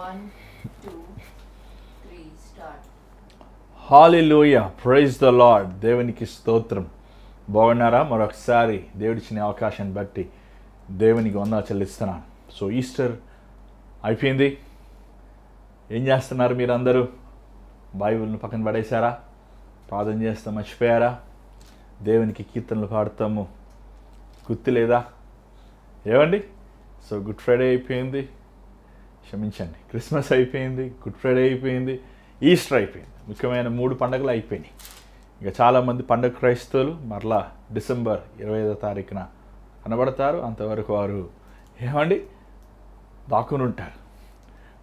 1, 2, 3, start. Hallelujah, praise the lord. దేవునికి స్తోత్రం. బాగున్నారా? మరొకసారి దేవుడిచ్చిన అవకాశాన్ని బట్టి దేవునికి వందనాలు చెల్లిస్తున్నాను. సో ఈస్టర్ అయిపోయింది. ఏం చేస్తున్నారు మీరందరూ? బైబిల్ను పక్కన పడేశారా? ప్రార్థన చేస్తాం మర్చిపోయారా? దేవునికి కీర్తనలు పాడతాము గుర్తు లేదా? ఏమండి? సో గుడ్ ఫ్రైడే అయిపోయింది, క్షమించండి, క్రిస్మస్ అయిపోయింది, గుడ్ ఫ్రైడే అయిపోయింది, ఈస్టర్ అయిపోయింది. ముఖ్యమైన 3 పండుగలు అయిపోయినాయి. ఇంకా చాలామంది పండుగ క్రైస్తవులు మరలా డిసెంబర్ 25వ తారీఖున కనబడతారు. అంతవరకు వారు ఏమండి దాక్కుని ఉంటారు.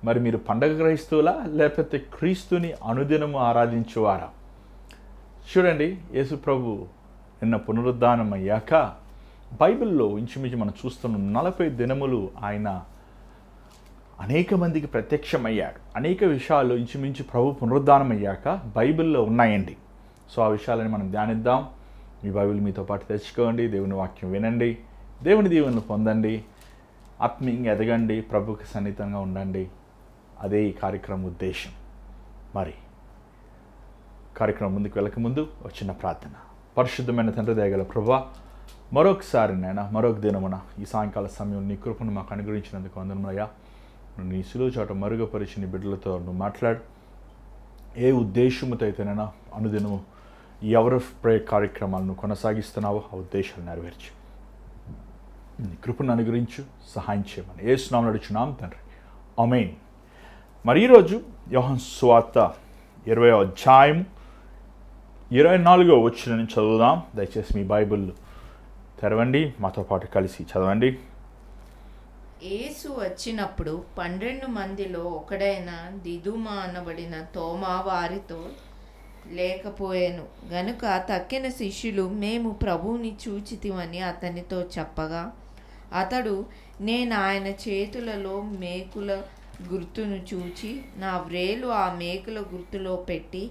మరి మీరు పండగ క్రైస్తవులా లేకపోతే క్రీస్తుని అనుదినము ఆరాధించేవారా? చూడండి, యేసు ప్రభు నిన్న పునరుద్ధానం అయ్యాక బైబిల్లో ఇంచుమించు మనం చూస్తున్న 40 దినములు ఆయన అనేక మందికి ప్రత్యక్షమయ్యాడు. అనేక విషయాలు ఇంచుమించు ప్రభు పునరుద్ధానం అయ్యాక బైబిల్లో ఉన్నాయండి. సో ఆ విషయాలని మనం ధ్యానిద్దాం. మీ బైబిల్ మీతో పాటు తెచ్చుకోండి, దేవుని వాక్యం వినండి, దేవుని దీవెనలు పొందండి, ఆత్మీయంగా ఎదగండి, ప్రభుకి సన్నిహితంగా ఉండండి. అదే ఈ కార్యక్రమం ఉద్దేశం. మరి కార్యక్రమం ముందుకు వెళ్ళక ముందు వచ్చిన ప్రార్థన. పరిశుద్ధమైన తండ్రి దయగల ప్రభువా, మరొకసారి నాయన మరొక దినమున ఈ సాయంకాల సమయం నీ కృపను మాకు అనుగ్రహించినందుకు వందనములయ్యా. నీ సులువు చోట మరుగుపరిచి నీ బిడ్డలతో నువ్వు మాట్లాడు. ఏ ఉద్దేశముతో అయితేనైనా అనుదినము ఈ అవర్ ఆఫ్ ప్రేయర్ కార్యక్రమాలను కొనసాగిస్తున్నావో ఆ ఉద్దేశాలు నెరవేర్చు. నీ కృపను అనుగ్రహించు, సహాయం చేయమని యేసు నామములో అడుగుచున్నాం తండ్రి, ఆమేన్. మరి ఈరోజు యోహాను సువార్త 20వ అధ్యాయం 24వ వచనం చదువుదాం. దయచేసి మీ బైబిల్ తెరవండి, మాతో పాటు కలిసి చదవండి. యేసు వచ్చినప్పుడు 12 మందిలో ఒకడైన దిదుమ అనబడిన తోమా వారితో లేకపోయాను గనుక తక్కిన శిష్యులు మేము ప్రభువుని చూచితిమని అతనితో చెప్పగా, అతడు నేను ఆయన చేతులలో మేకుల గుర్తును చూచి నా వ్రేలు ఆ మేకుల గుర్తులో పెట్టి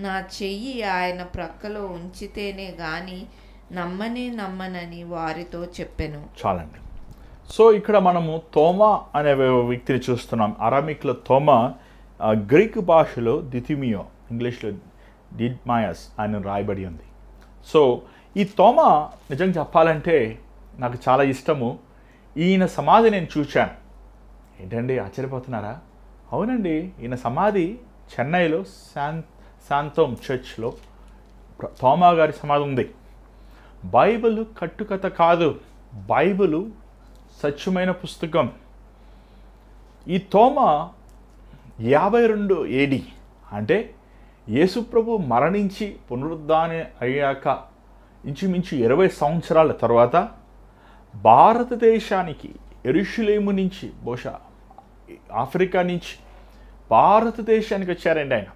నా చెయ్యి ఆయన ప్రక్కలో ఉంచితేనే గాని నమ్మనని వారితో చెప్పెను. చాలండి. సో ఇక్కడ మనము తోమా అనే వ్యక్తిని చూస్తున్నాం. అరామిక్లో తోమా, గ్రీక్ భాషలో దిథిమియో, ఇంగ్లీష్లో డిడ్మాయస్ అని రాయబడి ఉంది. సో ఈ తోమా నిజంగా చెప్పాలంటే నాకు చాలా ఇష్టము. ఈయన సమాధి నేను చూశాను. ఏంటండి ఆశ్చర్యపోతున్నారా? అవునండి, ఈయన సమాధి చెన్నైలో శాంతోమ్ చర్చ్లో తోమా గారి సమాధి ఉంది. బైబిల్ కట్టుకథ కాదు, బైబిలు సత్యమైన పుస్తకం. ఈ తోమా 52 AD అంటే యేసుప్రభు మరణించి పునరుద్ధానం అయ్యాక ఇంచుమించు 20 సంవత్సరాల తర్వాత భారతదేశానికి యెరూషలేము నుంచి, బహుశా ఆఫ్రికా నుంచి భారతదేశానికి వచ్చారండి ఆయన.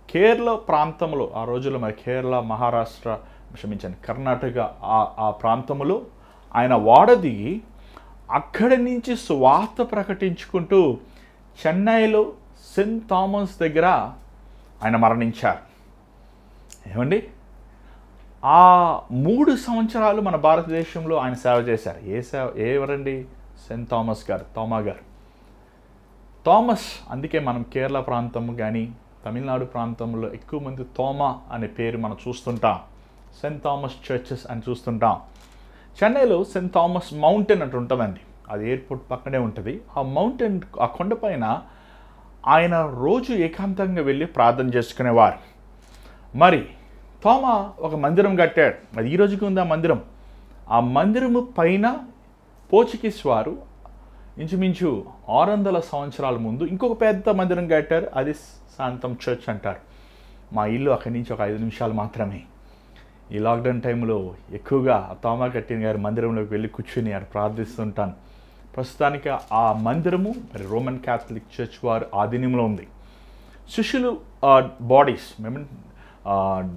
కేరళ ప్రాంతంలో, ఆ రోజుల్లో మరి కేరళ, మహారాష్ట్ర, క్షమించండి కర్ణాటక ఆ ప్రాంతంలో ఆయన వాడదిగి అక్కడి నుంచి సువార్త ప్రకటించుకుంటూ చెన్నైలో సెయింట్ థామస్ దగ్గర ఆయన మరణించారు. ఏమండి, ఆ 3 సంవత్సరాలు మన భారతదేశంలో ఆయన సేవ చేశారు. ఎవరండి? సెయింట్ థామస్ గారు, తోమా గారు. థామస్, అందుకే మనం కేరళ ప్రాంతం కానీ తమిళనాడు ప్రాంతంలో ఎక్కువ మంది తోమా అనే పేరు మనం చూస్తుంటాం. సెయింట్ థామస్ చర్చెస్ అని చూస్తుంటాం. చెన్నైలో సెయింట్ థామస్ మౌంటైన్ అంటూ ఉంటుందండి. అది ఎయిర్పోర్ట్ పక్కనే ఉంటుంది. ఆ మౌంటైన్, ఆ కొండపైన ఆయన రోజు ఏకాంతంగా వెళ్ళి ప్రార్థన చేసుకునేవారు. మరి తోమా ఒక మందిరం కట్టాడు. అది ఈ రోజుకి ఉంది ఆ మందిరం. ఆ మందిరము పైన పోర్చుగీస్ వారు ఇంచుమించు 600 సంవత్సరాల ముందు ఇంకొక పెద్ద మందిరం కట్టారు. అది శాంతం చర్చ్ అంటారు. మా ఇల్లు అక్కడి నుంచి ఒక 5 నిమిషాలు మాత్రమే. ఈ లాక్డౌన్ టైంలో ఎక్కువగా తోమా కట్టిన గారి మందిరంలోకి వెళ్ళి కూర్చుని ఆడ ప్రార్థిస్తుంటాను. ప్రస్తుతానికి ఆ మందిరము మరి రోమన్ క్యాథలిక్ చర్చ్ వారు ఆధీనంలో ఉంది. శిష్యులు బాడీస్,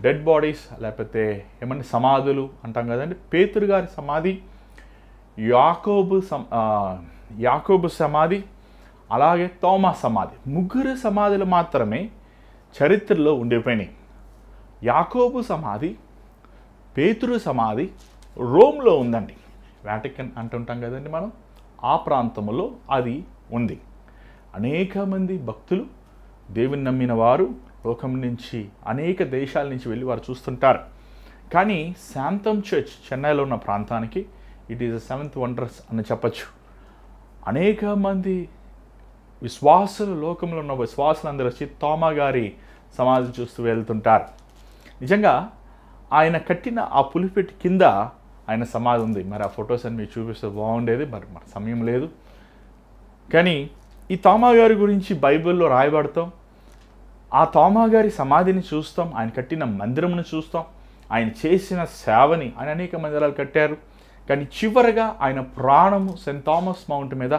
డెడ్ బాడీస్ లేకపోతే ఏమన్నా సమాధులు అంటాం కదండి. పేతురు గారి సమాధి, యాకోబు సమాధి, అలాగే తోమా సమాధి, 3 సమాధులు మాత్రమే చరిత్రలో ఉండిపోయినాయి. యాకోబు సమాధి, పేతురు సమాధి రోమ్లో ఉందండి. వాటికన్ అంటుంటాం కదండి మనం, ఆ ప్రాంతంలో అది ఉంది. అనేక మంది భక్తులు దేవుని నమ్మిన వారు లోకం నుంచి అనేక దేశాల నుంచి వెళ్ళి వారు చూస్తుంటారు. కానీ శాంతం చర్చ్ చెన్నైలో ఉన్న ప్రాంతానికి ఇట్ ఈస్ 7th వండర్స్ అని చెప్పచ్చు. అనేక మంది విశ్వాసులు, లోకంలో ఉన్న విశ్వాసులందరూ వచ్చి తోమా గారి సమాధి చూస్తూ వెళ్తుంటారు. నిజంగా ఆయన కట్టిన ఆ పులిపెట్టి కింద ఆయన సమాధి ఉంది. మరి ఆ ఫొటోస్ అని మీరు చూపిస్తే బాగుండేది, మరి సమయం లేదు. కానీ ఈ తోమా గారి గురించి బైబిల్లో రాయబడతాం. ఆ తోమా గారి సమాధిని చూస్తాం, ఆయన కట్టిన మందిరమును చూస్తాం, ఆయన చేసిన సేవని. ఆయన అనేక మందిరాలు కట్టారు. కానీ చివరగా ఆయన ప్రాణము సెయింట్ థామస్ మౌంట్ మీద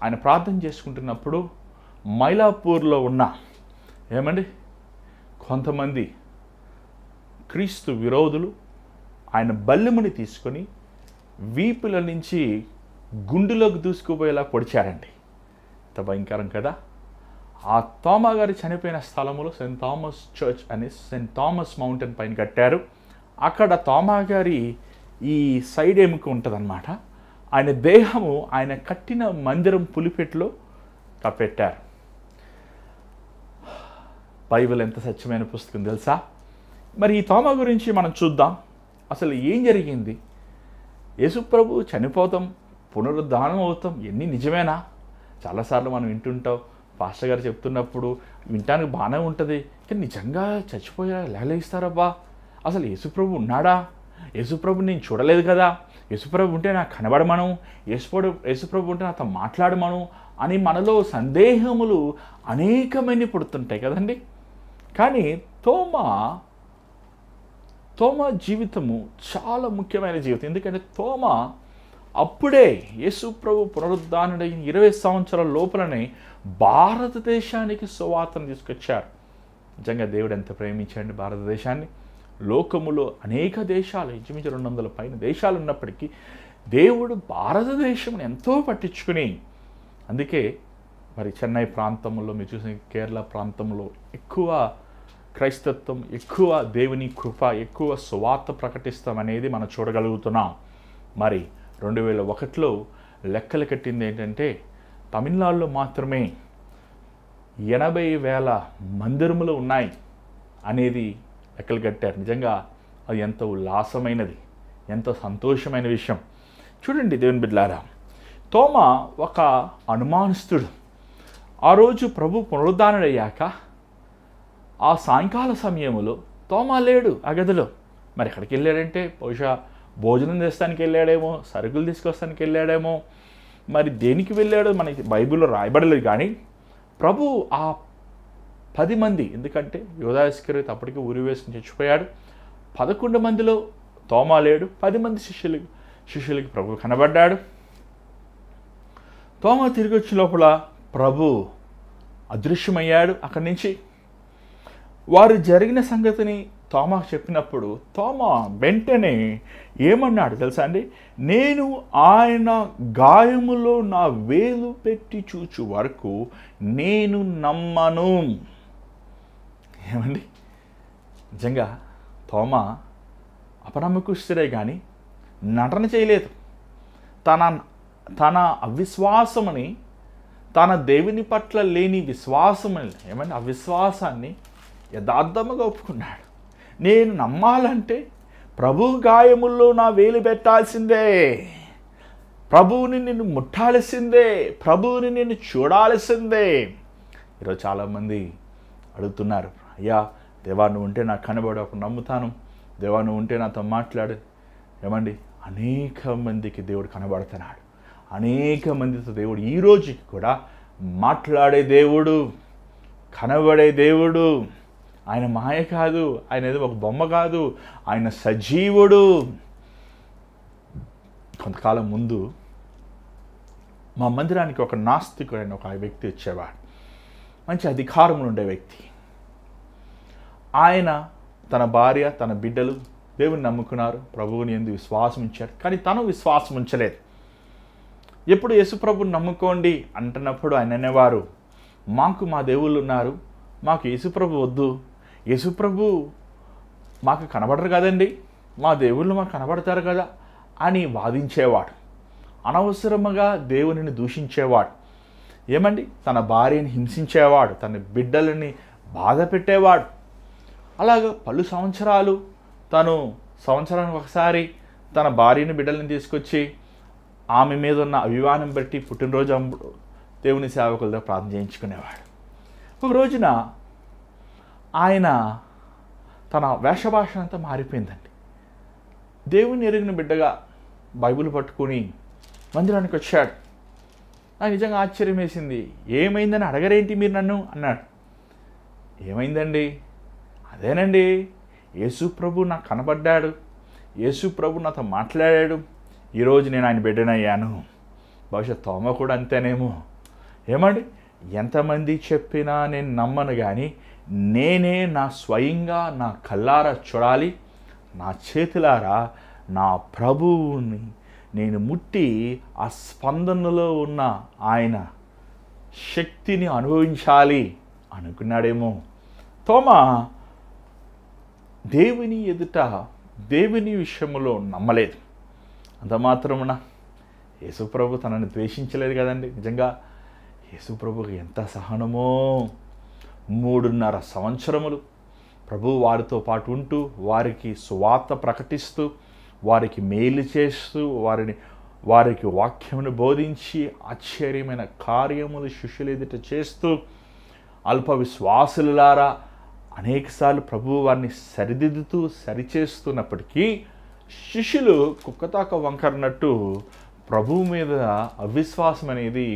ఆయన ప్రార్థన చేసుకుంటున్నప్పుడు మైలాపూర్లో ఉన్న కొంతమంది క్రీస్తు విరోధులు ఆయన బల్లెముని తీసుకొని వీపుల నుంచి గుండెలోకి దూసుకుపోయేలా పొడిచారండి. ఇంత భయంకరం కదా. ఆ తోమా గారి చనిపోయిన స్థలంలో సెయింట్ థామస్ చర్చ్ అని సెయింట్ థామస్ మౌంటైన్ పైన కట్టారు. అక్కడ తోమా గారి ఈ సైడ్ ఎముక ఉంటుందన్నమాట. ఆయన దేహము ఆయన కట్టిన మందిరం పులిపెట్టులో కప్పెట్టారు. బైబిల్ ఎంత సత్యమైన పుస్తకం తెలుసా. మరి ఈ తోమా గురించి మనం చూద్దాం. అసలు ఏం జరిగింది? యేసుప్రభు చనిపోతాం, పునరుద్ధానం అవుతాం, ఎన్ని నిజమేనా? చాలాసార్లు మనం వింటుంటాం, పాస్టర్ గారు చెప్తున్నప్పుడు వినటానికి బాగానే ఉంటుంది. కానీ నిజంగా చచ్చిపోయా లేస్తారబ్బా, అసలు యేసుప్రభు ఉన్నాడా? యేసుప్రభు నేను చూడలేదు కదా, యేసుప్రభు ఉంటే నాకు కనబడమను, యేసుప్రభు ఉంటే నాతో మాట్లాడమను అని మనలో సందేహములు అనేకమైన పుడుతుంటాయి కదండి. కానీ తోమా జీవితము చాలా ముఖ్యమైన జీవితం. ఎందుకంటే తోమా అప్పుడే యేసుప్రభు పునరుద్ధానుడైన 20 సంవత్సరాల లోపలనే భారతదేశానికి సువార్తను తీసుకొచ్చారు. నిజంగా దేవుడు ఎంత ప్రేమించండి భారతదేశాన్ని. లోకములో అనేక దేశాలు, ఇంచుమించు 200 పైన దేశాలు ఉన్నప్పటికీ దేవుడు భారతదేశం ఎంతో పట్టించుకుని, అందుకే మరి చెన్నై ప్రాంతంలో మీరు చూసిన కేరళ ప్రాంతంలో ఎక్కువ క్రైస్తత్వం, ఎక్కువ దేవుని కృప, ఎక్కువ సువార్త ప్రకటిస్తామనేది మనం చూడగలుగుతున్నాం. మరి 2001లో లెక్కలు కట్టింది ఏంటంటే తమిళనాడులో మాత్రమే 80,000 మందిరములు ఉన్నాయి అనేది లెక్కలు కట్టారు. నిజంగా అది ఎంత ఉల్లాసమైనది, ఎంత సంతోషమైన విషయం. చూడండి దేవుని బిడ్డలారా, తోమా ఒక అనుమానస్తుడు. ఆ రోజు ప్రభు పునరుద్ధానుడయ్యాక ఆ సాయంకాల సమయంలో తోమా లేడు ఆ గదిలో. మరి ఎక్కడికి వెళ్ళాడంటే బహుశా భోజనం చేస్తానికి వెళ్ళాడేమో, సరుకులు తీసుకొస్తానికి వెళ్ళాడేమో, మరి దేనికి వెళ్ళాడో మనకి బైబిల్లో రాయబడలేదు. కానీ ప్రభు ఆ 10 మంది, ఎందుకంటే యోధా ఇస్కరియోతు అప్పటికి ఉరి వేసుకుని చచ్చిపోయాడు, 11 మందిలో తోమా లేడు, 10 మంది శిష్యులకి ప్రభు కనబడ్డాడు. తోమా తిరిగి వచ్చే లోపల ప్రభు అదృశ్యమయ్యాడు. అక్కడి నుంచి వారు జరిగిన సంగతిని తోమాకు చెప్పినప్పుడు తోమా వెంటనే ఏమన్నాడు తెలుసా అండి? నేను ఆయన గాయములో నా వేలు పెట్టి చూచు వరకు నేను నమ్మను. ఏమండి, నిజంగా తోమా అపనమ్మకస్తుడే కానీ నటన చేయలేదు. తన అవిశ్వాసమని, తన దేవుని పట్ల లేని విశ్వాసమని, ఏమంటే అవిశ్వాసాన్ని యథార్థముగా ఒప్పుకున్నాడు. నేను నమ్మాలంటే ప్రభు గాయముల్లో నా వేలు పెట్టాల్సిందే, ప్రభువుని నిన్ను ముట్టాల్సిందే, ప్రభువుని నిన్ను చూడాల్సిందే. ఈరోజు చాలామంది అడుగుతున్నారు, అయ్యా దేవా నువ్వు ఉంటే నాకు కనబడు, అప్పుడు నమ్ముతాను, దేవా నువ్వు ఉంటే నాతో మాట్లాడు. ఏమండి, అనేక మందికి దేవుడు కనబడుతున్నాడు, అనేక మందితో దేవుడు ఈ రోజుకి కూడా మాట్లాడే దేవుడు, కనబడే దేవుడు. ఆయన మాయ కాదు, ఆయన ఏదో ఒక బొమ్మ కాదు, ఆయన సజీవుడు. కొంతకాలం ముందు మా మందిరానికి ఒక నాస్తికుడైన ఒక వ్యక్తి వచ్చేవాడు, మంచి అధికారంలో ఉండే వ్యక్తి. ఆయన తన భార్య, తన బిడ్డలు దేవుని నమ్ముకున్నారు, ప్రభువుని యందు విశ్వాసం ఉంచారు. కానీ తను విశ్వాసం ఉంచలేదు. ఎప్పుడు యేసుప్రభుని నమ్ముకోండి అంటున్నప్పుడు ఆయన అనేవారు, మాకు మా దేవుళ్ళు ఉన్నారు, మాకు యేసుప్రభు వద్దు, యేసుప్రభు మాకు కనబడరు కదండి, మా దేవుళ్ళు మాకు కనబడతారు కదా అని వాదించేవాడు. అనవసరముగా దేవునిని దూషించేవాడు. ఏమండి, తన భార్యని హింసించేవాడు, తన బిడ్డలని బాధ పెట్టేవాడు. అలాగా పలు సంవత్సరాలు తను సంవత్సరానికి ఒకసారి తన భార్యని బిడ్డలని తీసుకొచ్చి ఆమె మీద ఉన్న అభిమానం బట్టి పుట్టినరోజు దేవుని సేవకులతో ప్రార్థన చేయించుకునేవాడు. ఒక రోజున ఆయన తన వేషభాష అంతా మారిపోయిందండి. దేవుని ఎరిగిన బిడ్డగా బైబిల్ పట్టుకుని మందిరానికి వచ్చాడు. నాకు నిజంగా ఆశ్చర్యం వేసింది. ఏమైందని అడగరేంటి మీరు నన్ను అన్నాడు. ఏమైందండి? అదేనండి, యేసు ప్రభు నాకు కనబడ్డాడు, యేసు ప్రభు నాతో మాట్లాడాడు, ఈరోజు నేను ఆయన బిడ్డనయ్యాను. బహుశా తోమ కూడా అంతేనేమో. ఏమండి, ఎంతమంది చెప్పినా నేను నమ్మను, కానీ నేనే నా స్వయంగా నా కళ్ళారా చూడాలి, నా చేతులారా నా ప్రభువుని నేను ముట్టి ఆ స్పందనలో ఉన్న ఆయన శక్తిని అనుభవించాలి అనుకున్నాడేమో. తోమ దేవుని ఎదుట దేవుని విషయంలో నమ్మలేదు. అంత మాత్రమున యేసుప్రభు తనని ద్వేషించలేదు కదండి. నిజంగా యేసుప్రభుకి ఎంత సహనమో. 3.5 సంవత్సరములు ప్రభు వారితో పాటు ఉంటూ వారికి సువార్త ప్రకటిస్తూ వారికి మేలు చేస్తూ వారికి వాక్యమును బోధించి ఆశ్చర్యమైన కార్యములు శిష్యులు ఎదుట చేస్తూ అల్ప విశ్వాసులారా అనేకసార్లు ప్రభువు వారిని సరిదిద్దుతూ సరిచేస్తున్నప్పటికీ శిష్యులు కుక్కతాక వంకరనట్టు ప్రభువు మీద అవిశ్వాసం అనేది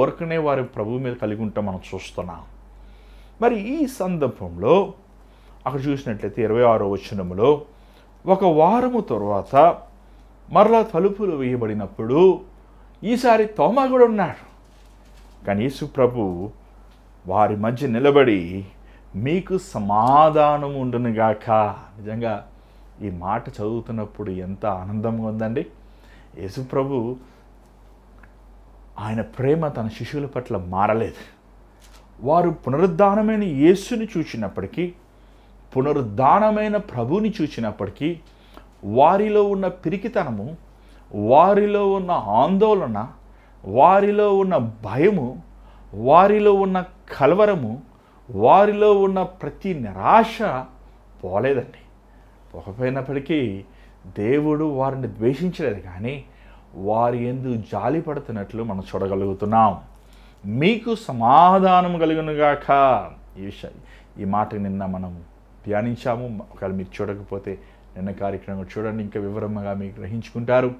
ఓరకనే వారి ప్రభువు మీద కలిగి ఉంటాం మనం చూస్తున్నాం. మరి ఈ సందర్భంలో అక్కడ చూసినట్లయితే 26వ వచనములో, ఒక వారము తరువాత మరలా తలుపులు వేయబడినప్పుడు ఈసారి తోమా కూడా ఉన్నాడు. కానీ యేసు ప్రభు వారి మధ్య నిలబడి మీకు సమాధానం ఉండునుగాక. నిజంగా ఈ మాట చదువుతున్నప్పుడు ఎంత ఆనందంగా ఉందండి. యేసు ప్రభు ఆయన ప్రేమ తన శిష్యుల పట్ల మారలేదు. వారు పునరుద్ధానమైన యేసుని చూచినప్పటికీ, పునరుద్ధానమైన ప్రభుని చూచినప్పటికీ వారిలో ఉన్న పిరికితనము, వారిలో ఉన్న ఆందోళన, వారిలో ఉన్న భయము, వారిలో ఉన్న కలవరము, వారిలో ఉన్న ప్రతి నిరాశ పోలేదండి. పోకపోయినప్పటికీ దేవుడు వారిని ద్వేషించలేదు, కానీ వారి యందు జాలి పడుతున్నట్లు మనం చూడగలుగుతున్నాం. మీకు సమాధానం కలుగునుగాక. ఈ మాట నిన్న మనం ధ్యానించాము. ఒకవేళ మీరు చూడకపోతే నిన్న కార్యక్రమం చూడండి, ఇంకా వివరంగా మీకు గ్రహించుకుంటారు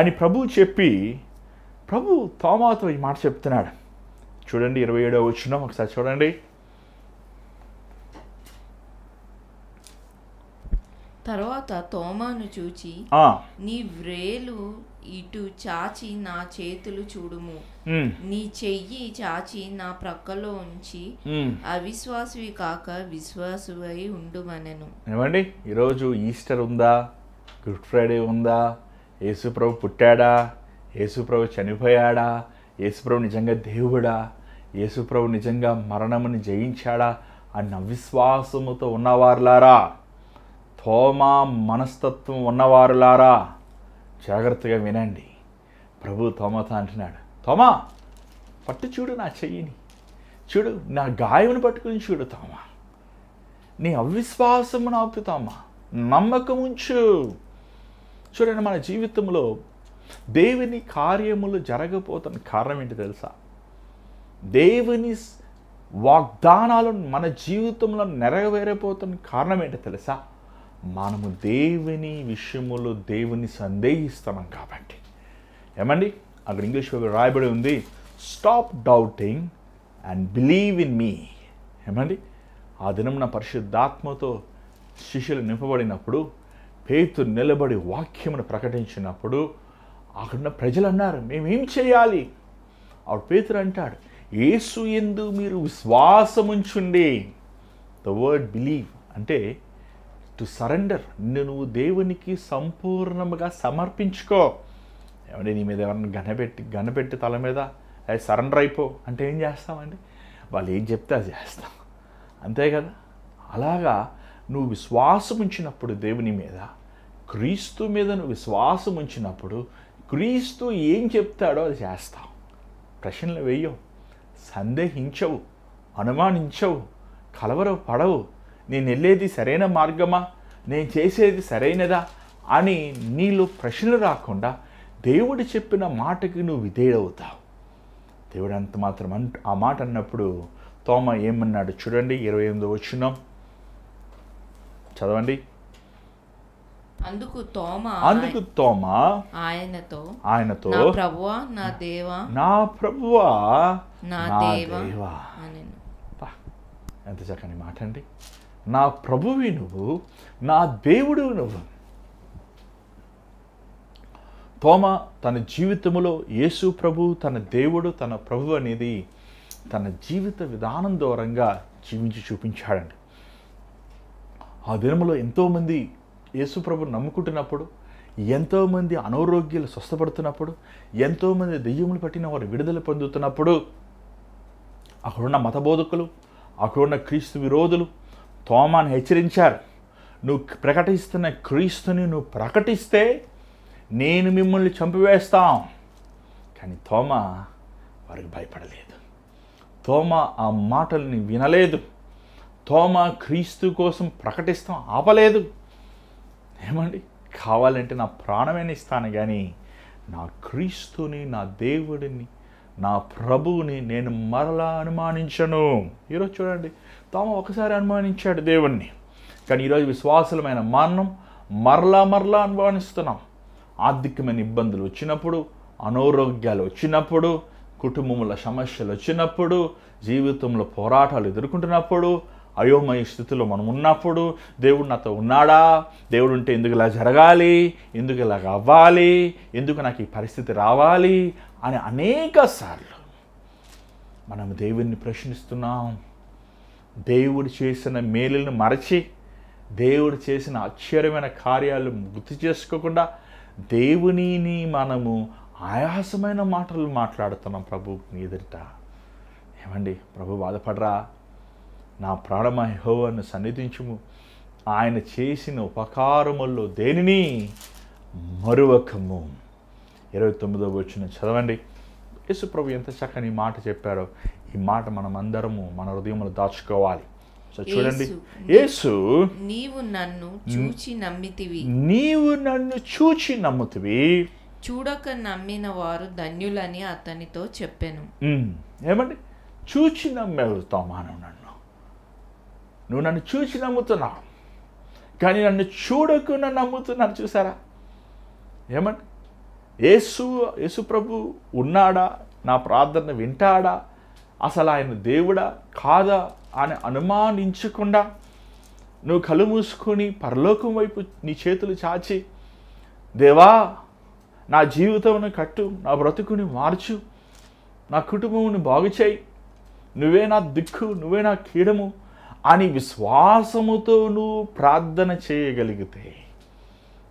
అని ప్రభు చెప్పి, ప్రభు తోమాతో ఈ మాట చెప్తున్నాడు. చూడండి 27వ వచనం ఒకసారి చూడండి. తర్వాత తోమాను చూచి, నీ వ్రేలు ఇటు చాచి నా చేతులు చూడుము, నీ చెయ్యి చాచి నా ప్రక్కలో ఉంచి అవిశ్వాసివి కాక విశ్వాసువై ఉండుమనెను. ఏమండి, ఈరోజు ఈస్టర్ ఉందా, గుడ్ ఫ్రైడే ఉందా, యేసుప్రభు పుట్టాడా, యేసుప్రభు చనిపోయాడా, యేసుప్రభు నిజంగా దేవుడా, యేసుప్రభు నిజంగా మరణముని జయించాడా అన్న అవిశ్వాసముతో ఉన్నవారులారా, తోమా మనస్తత్వం ఉన్నవారులారా జాగ్రత్తగా వినండి. ప్రభు తోమాతో అంటున్నాడు, తోమా పట్టు చూడు నా చెయ్యిని, చూడు నా గాయమును పట్టుకుని చూడు తోమా, నీ అవిశ్వాసమును ఆపు తోమా, నమ్మకం ఉంచు. చూడండి, మన జీవితంలో దేవుని కార్యములు జరగబోతున్న కారణం ఏంటి తెలుసా? దేవుని వాగ్దానాలు మన జీవితంలో నెరవేరబోతున్న కారణం ఏంటో తెలుసా? మనము దేవుని విషయములో దేవుని సందేహిస్తున్నాం కాబట్టి. ఏమండి, అక్కడ ఇంగ్లీష్ బైబిల్ రాయబడి ఉంది, stop doubting and believe in me. ఏమండి, ఆ దినం నా పరిశుద్ధాత్మతో శిష్యులు నింపబడినప్పుడు, పేతురు నిలబడి వాక్యమును ప్రకటించినప్పుడు అక్కడున్న ప్రజలు అన్నారు, మేమేం చేయాలి? అప్పుడు పేతురు అంటాడు, యేసు యందు మీరు విశ్వాసముంచుండి. ద వర్డ్ బిలీవ్ అంటే టు సరెండర్. నువ్వు దేవునికి సంపూర్ణంగా సమర్పించుకో. ఏమంటే నీ మీద ఎవరైనా గనపెట్టి తల మీద సరెండర్ అయిపో అంటే ఏం చేస్తామండి? వాళ్ళు ఏం చెప్తే అది చేస్తాం, అంతే కదా. అలాగా నువ్వు విశ్వాసం ఉంచినప్పుడు దేవుని మీద, క్రీస్తు మీద నువ్వు విశ్వాసం ఉంచినప్పుడు క్రీస్తు ఏం చెప్తాడో అది చేస్తావు. ప్రశ్నలు వేయవు, సందేహించవు, అనుమానించవు, కలవరపడవు. నేను వెళ్ళేది సరైన మార్గమా, నేను చేసేది సరైనదా అని నీలో ప్రశ్నలు రాకుండా దేవుడు చెప్పిన మాటకి నువ్వు విధేయుడవుతావు. దేవుడు అంత మాత్రం ఆ మాట అన్నప్పుడు తోమ ఏమన్నాడు చూడండి, 28వ వచనం చదవండి. అందుకు తోమ ఆయనతో నా ప్రభువా నా దేవా నా దేవా. ఎంత చక్కని మాట అండి. నా ప్రభువి నువ్వు, నా దేవుడు నువ్వు. తోమ తన జీవితంలో యేసు ప్రభు తన దేవుడు తన ప్రభు అనేది తన జీవిత విధానం దూరంగా జీవించి చూపించాడండి. ఆ దినములో ఎంతోమంది యేసు ప్రభుని నమ్ముకుంటున్నప్పుడు, ఎంతోమంది అనారోగ్యాలు స్వస్థపడుతున్నప్పుడు, ఎంతోమంది దెయ్యములు పట్టిన వారు విడుదల పొందుతున్నప్పుడు అక్కడున్న మతబోధకులు, అక్కడున్న క్రీస్తు విరోధులు తోమాను హెచ్చరించారు. నువ్వు ప్రకటిస్తున్న క్రీస్తుని నువ్వు ప్రకటిస్తే నేను మిమ్మల్ని చంపివేస్తాం. కానీ తోమ వారికి భయపడలేదు. తోమ ఆ మాటల్ని వినలేదు. తోమ క్రీస్తు కోసం ప్రకటిస్తాం ఆపలేదు. ఏమండి, కావాలంటే నా ప్రాణమైన ఇస్తాను కానీ నా క్రీస్తుని, నా దేవుడిని, నా ప్రభువుని నేను మరలా అనుమానించను. ఈరోజు చూడండి, తోమ ఒకసారి అనుమానించాడు దేవుణ్ణి, కానీ ఈరోజు విశ్వాసులమైన మనం మరలా అనుమానిస్తున్నాం. ఆర్థికమైన ఇబ్బందులు వచ్చినప్పుడు, అనారోగ్యాలు వచ్చినప్పుడు, కుటుంబంలో సమస్యలు వచ్చినప్పుడు, జీవితంలో పోరాటాలు ఎదుర్కొంటున్నప్పుడు, అయోమయ స్థితిలో మనం ఉన్నప్పుడు దేవుడు నాతో ఉన్నాడా, దేవుడు ఉంటే ఎందుకు ఇలా జరగాలి, ఎందుకు ఇలాగ అవ్వాలి, ఎందుకు నాకు ఈ పరిస్థితి రావాలి అని అనేక సార్లు మనం దేవుడిని ప్రశ్నిస్తున్నాం. దేవుడు చేసిన మేలులను మరచి, దేవుడు చేసిన ఆశ్చర్యమైన కార్యాలు గుర్తు చేసుకోకుండా దేవునిని మనము ఆయాసమైన మాటలు మాట్లాడుతున్నాం ప్రభు ఎదుట. ఏమండి, ప్రభు బాధపడరా? నా ప్రాణమా యెహోవాను సన్నిధించుము, ఆయన చేసిన ఉపకారముల్లో దేనిని మరువకము. 29వ వచనం చదవండి. యేసు ప్రభు ఎంత చక్కని మాట చెప్పారో ఈ మాట మనం అందరము మన హృదయంలో దాచుకోవాలి. సో చూడండి, యేసు నీవు నన్ను చూచి నమ్ముతివి, చూడక నమ్మిన వారు ధన్యులని అతనితో చెప్పాను. ఏమండి, చూచి నమ్మేవుతావు మానవు. నువ్వు నన్ను చూచి నమ్ముతున్నావు, కానీ నన్ను చూడకుండా నమ్ముతున్నాను. చూసారా? ఏమండి, యేసు ప్రభు ఉన్నాడా, నా ప్రార్థన వింటాడా, అసలు ఆయన దేవుడా కాదా అని అనుమానించకుండా నువ్వు కళ్ళు మూసుకొని పరలోకం వైపు నీ చేతులు చాచి, దేవా నా జీవితంను కట్టు, నా బ్రతుకుని మార్చు, నా కుటుంబముని బాగు చేయి, నువ్వే నా దిక్కు, నువ్వే నా కీడము అని విశ్వాసముతో నువ్వు ప్రార్థన చేయగలిగితే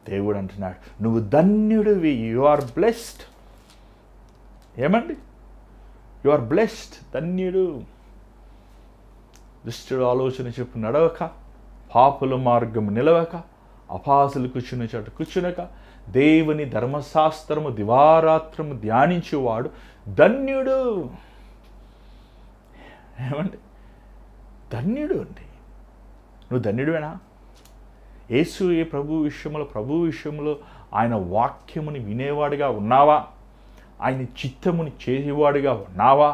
దేవుడు అంటున్నాడు, నువ్వు ధన్యుడివి, యు ఆర్ బ్లెస్డ్. ఏమండి, యు ఆర్ బ్లెస్డ్, ధన్యుడు. దుష్టుడు ఆలోచన చెప్పు నడవక, పాపుల మార్గము నిలవక, అపాసులు కూర్చున్న చోట కూర్చునక, దేవుని ధర్మశాస్త్రము దివారాత్రము ధ్యానించేవాడు ధన్యుడు. ఏమండి, ధన్యుడు అండి. నువ్వు ధన్యుడివేనా? యేసు ప్రభు విషయంలో ఆయన వాక్యముని వినేవాడిగా ఉన్నావా? ఆయన చిత్తముని చేసేవాడిగా ఉన్నావా?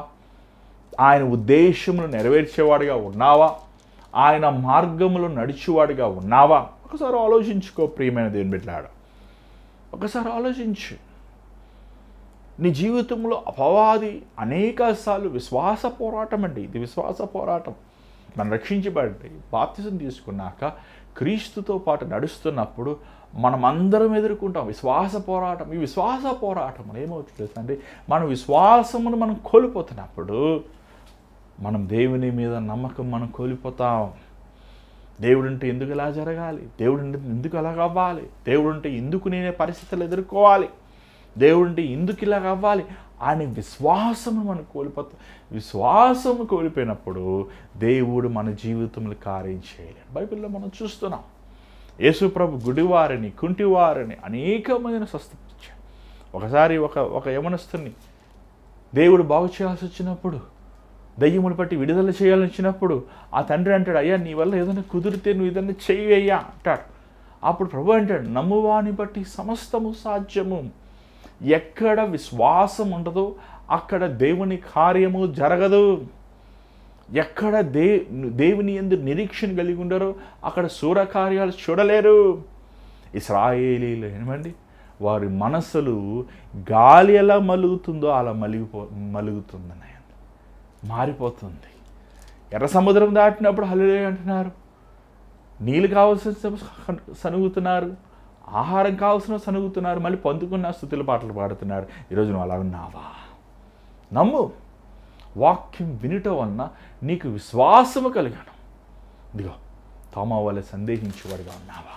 ఆయన ఉద్దేశమును నెరవేర్చేవాడిగా ఉన్నావా? ఆయన మార్గములో నడిచేవాడిగా ఉన్నావా? ఒకసారి ఆలోచించుకో ప్రియమైన దేవుని బిడ్డలారా, ఒకసారి ఆలోచించు. నీ జీవితంలో అపవాది అనేకసార్లు విశ్వాస పోరాటం అండి. ఇది విశ్వాస పోరాటం. మనం రక్షించబడి బాప్తిసం తీసుకున్నాక క్రీస్తుతో పాటు నడుస్తున్నప్పుడు మనం అందరం ఎదుర్కొంటాం విశ్వాస పోరాటం. ఈ విశ్వాస పోరాటం ఏమవుతుంది అంటే, మన విశ్వాసమును మనం కోల్పోతున్నప్పుడు మనం దేవుని మీద నమ్మకం మనం కోల్పోతాం. దేవుడుంటే ఎందుకు ఇలా జరగాలి, దేవుడుంటే ఎందుకు అలాగ అవ్వాలి, దేవుడుంటే ఎందుకు నేనే పరిస్థితులు ఎదుర్కోవాలి, దేవుడుంటే ఎందుకు ఇలాగ అవ్వాలి అని విశ్వాసము మనం కోల్పోతాం. విశ్వాసము కోల్పోయినప్పుడు దేవుడు మన జీవితంలో కార్యం చేయలేడు. బైబిల్లో మనం చూస్తున్నాం, యేసు ప్రభు గుడివారిని, కుంటివారిని అనేక మందిని స్వస్థపరిచాడు. ఒకసారి ఒక యవనస్తుని దేవుడు బాగు చేయాల్సి వచ్చినప్పుడు, దయ్యములు పట్టి విడుదల చేయాలని వచ్చినప్పుడు ఆ తండ్రి అంటాడు, అయ్యా నీ వల్ల ఏదైనా కుదిరితే నువ్వు ఏదైనా చెయ్యి అయ్యా అంటాడు. అప్పుడు ప్రభు అంటాడు, నమ్మువాని బట్టి సమస్తము సాధ్యము. ఎక్కడ విశ్వాసం ఉండదో అక్కడ దేవుని కార్యము జరగదు. ఎక్కడ దేవుని యందు నిరీక్షణ కలిగి ఉండరో అక్కడ శూరకార్యాలు చూడలేరు. ఇశ్రాయేలీలు ఏమండి, వారి మనసులు గాలి ఎలా మలుగుతుందో అలా మలుగుతుందని మారిపోతుంది. ఎర్ర సముద్రం దాటినప్పుడు హల్లెలూయా అంటున్నారు, నీళ్ళు కావాల్సిన సనుగుతున్నారు, ఆహారం కావాల్సిన సనుగుతున్నారు, మళ్ళీ పొందుకున్న స్తుతుల పాటలు పాడుతున్నారు. ఈరోజు నువ్వు అలా ఉన్నావా? నమ్ము. వాక్యం వినటం వలన నీకు విశ్వాసము కలిగాను. ఇదిగో తోమా వల్ల సందేహించేవాడుగా ఉన్నావా?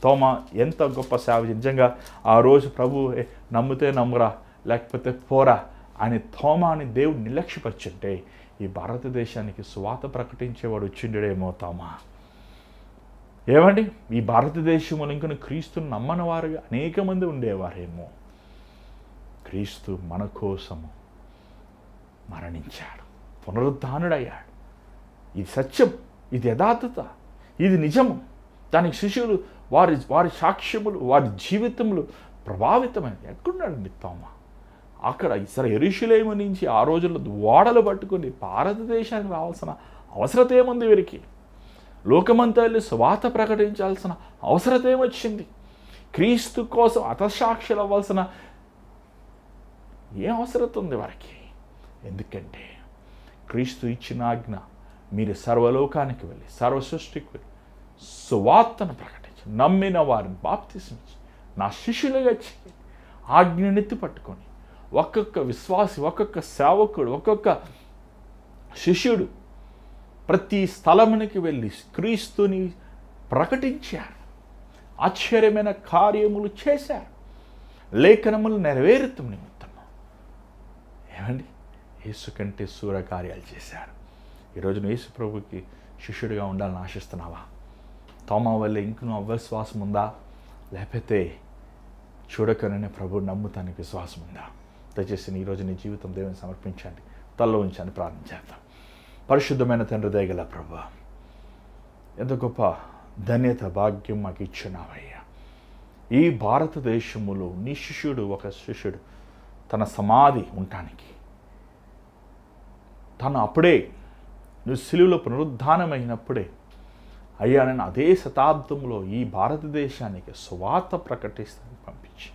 తోమా ఎంత గొప్ప సేవ. నిజంగా ఆ రోజు ప్రభు నమ్మితే నమ్మురా లేకపోతే పోరా అని తోమాని దేవుడు నిర్లక్ష్యపరిచుంటే ఈ భారతదేశానికి సువాత ప్రకటించేవాడు వచ్చిండేమో తోమా. ఏమండి, ఈ భారతదేశంలో ఇంకా క్రీస్తుని నమ్మని వారుగా అనేక మంది ఉండేవారేమో. క్రీస్తు మన కోసము మరణించాడు, పునరుద్ధానుడయ్యాడు. ఇది సత్యం, ఇది యథార్థత, ఇది నిజము. దానికి శిష్యులు వారి సాక్ష్యములు, వారి జీవితములు ప్రభావితమైనది. ఎక్కడున్నాడండి తోమా? అక్కడ యెరూషలేము నుంచి ఆ రోజుల్లో ఓడలు పట్టుకుని భారతదేశానికి రావాల్సిన అవసరత ఏముంది? వీరికి లోకమంతా వెళ్ళి సువార్త ప్రకటించాల్సిన అవసరత ఏమొచ్చింది? క్రీస్తు కోసం హతసాక్షులు అవ్వాల్సిన ఏం అవసరం ఉంది వారికి? ఎందుకంటే క్రీస్తు ఇచ్చిన ఆజ్ఞ, మీరు సర్వలోకానికి వెళ్ళి సర్వ సృష్టికి వెళ్ళి సువార్తను ప్రకటించి నమ్మిన వారిని బాప్తిస్మించి నా శిష్యులుగా చేయండి. ఆజ్ఞనెత్తి పట్టుకొని ఒక్కొక్క విశ్వాసి, ఒక్కొక్క సేవకుడు, ఒక్కొక్క శిష్యుడు ప్రతి స్థలమునికి వెళ్ళి క్రీస్తుని ప్రకటించారు. ఆశ్చర్యమైన కార్యములు చేశారు. లేఖనములు నెరవేరుతాం నిమిత్తము ఏమండి యేసు కంటే శూర కార్యాలు చేశారు. ఈరోజు నువ్వు యేసు ప్రభుకి శిష్యుడిగా ఉండాలని ఆశిస్తున్నావా? తోమా వల్ల ఇంకనూ అవిశ్వాసం ఉందా? లేకపోతే చూడకనే ప్రభు నమ్ముతానికి విశ్వాసం ఉందా? దయచేసి ఈరోజు నీ జీవితం దేవుని సమర్పించండి. తల్లో ఉంచని ప్రార్థన చేద్దాం. పరిశుద్ధమైన తండ్రి, దయగల ప్రభువా, ఎంత గొప్ప ధన్యత, భాగ్యం మాకు ఇచ్చినావయ్యా. ఈ భారతదేశములో నీ శిష్యుడు, ఒక శిష్యుడు తన సమాధి ఉండటానికి, తను అప్పుడే నువ్వు సిలువలో పునరుద్ధానమైనప్పుడే అయ్యా నేను అదే శతాబ్దంలో ఈ భారతదేశానికి సువార్త ప్రకటిస్తానికి పంపించి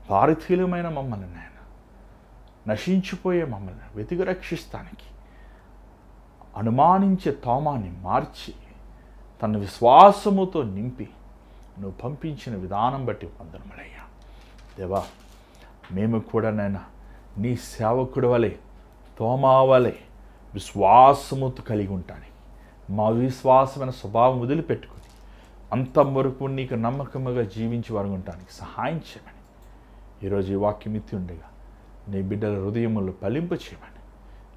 భారతీయులమైన మమ్మల్ని నాయన నశించిపోయే మమ్మల్ని వెతికి రక్షిస్తానికి అనుమానించే తోమాని మార్చి తన విశ్వాసముతో నింపి నువ్వు పంపించిన విధానం బట్టి వందనములయ్యా. దేవా, మేము కూడా నాయన నీ సేవకుడు వలె, తోమా వలె విశ్వాసముతో కలిగి ఉంటానికి, మా విశ్వాసమైన స్వభావం వదిలిపెట్టుకుని అంతం వరకు నీకు నమ్మకముగా జీవించి వారు ఉండటానికి సహాయం చేయమని ఈరోజు ఈ వాక్యం ఇత్తి ఉండగా నీ బిడ్డల హృదయములు ఫలింప చేయమని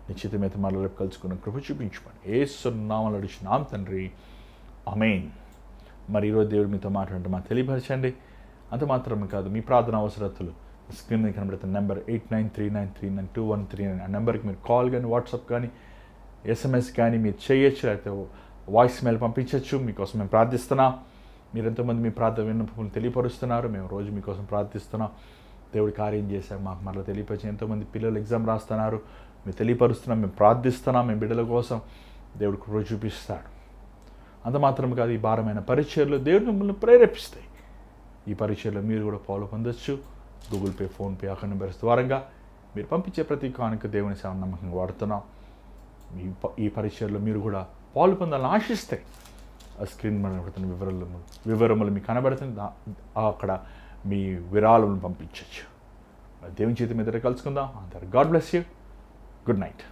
నిశ్చితమైతే మరల కలుసుకున్న కృప చూపించమని యేసు నామములో అడుగుచున్నాం తండ్రి, ఆమేన్. మరి ఈరోజు దేవుడు మీతో మాట్లాడంటే మాకు తెలియపరచండి. అంత మాత్రమే కాదు, మీ ప్రార్థన అవసరతలు స్క్రీన్ మీద కనబడుతున్న నెంబర్ 8939392139 ఆ నెంబర్కి మీరు కాల్ కానీ, వాట్సాప్ కానీ, SMS కానీ మీరు చేయొచ్చు, లేకపోతే వాయిస్ మెయిల్ పంపించవచ్చు. మీకోసం మేము ప్రార్థిస్తున్నాం. మీరు ఎంతోమంది మీ ప్రార్థన విన్నపములు తెలియపరుస్తున్నారు. మేము రోజు మీకోసం ప్రార్థిస్తున్నాం. దేవుడి కార్యం చేశారు, మాకు మరలా తెలియపరిచి. ఎంతోమంది పిల్లలు ఎగ్జామ్ రాస్తున్నారు, మేము తెలియపరుస్తున్నాం, మేము ప్రార్థిస్తున్నాం. మేము బిడ్డల కోసం దేవుడు కృప చూపిస్తాడు. అంత మాత్రం కాదు, ఈ భారమైన పరిచయలు దేవుడు మిమ్మల్ని ప్రేరేపిస్తాయి. ఈ పరిచయలో మీరు కూడా పాలు పొందొచ్చు. Google pay, PhonePe account numbers ద్వారంగా మీరు పంపించే ప్రతి కానుక దేవుని సేవ నమ్మకంగా వాడుతున్నాం. ఈ పరిచయలో మీరు కూడా పాలు పొందాలని ఆశిస్తే ఆ స్క్రీన్ మీద వివరములు మీకు కనబడుతుంది. అక్కడ మీ విరాళములను పంపించవచ్చు. దేవుని చేతి మీద కలుసుకుందాం. అందరు God bless you. Good night.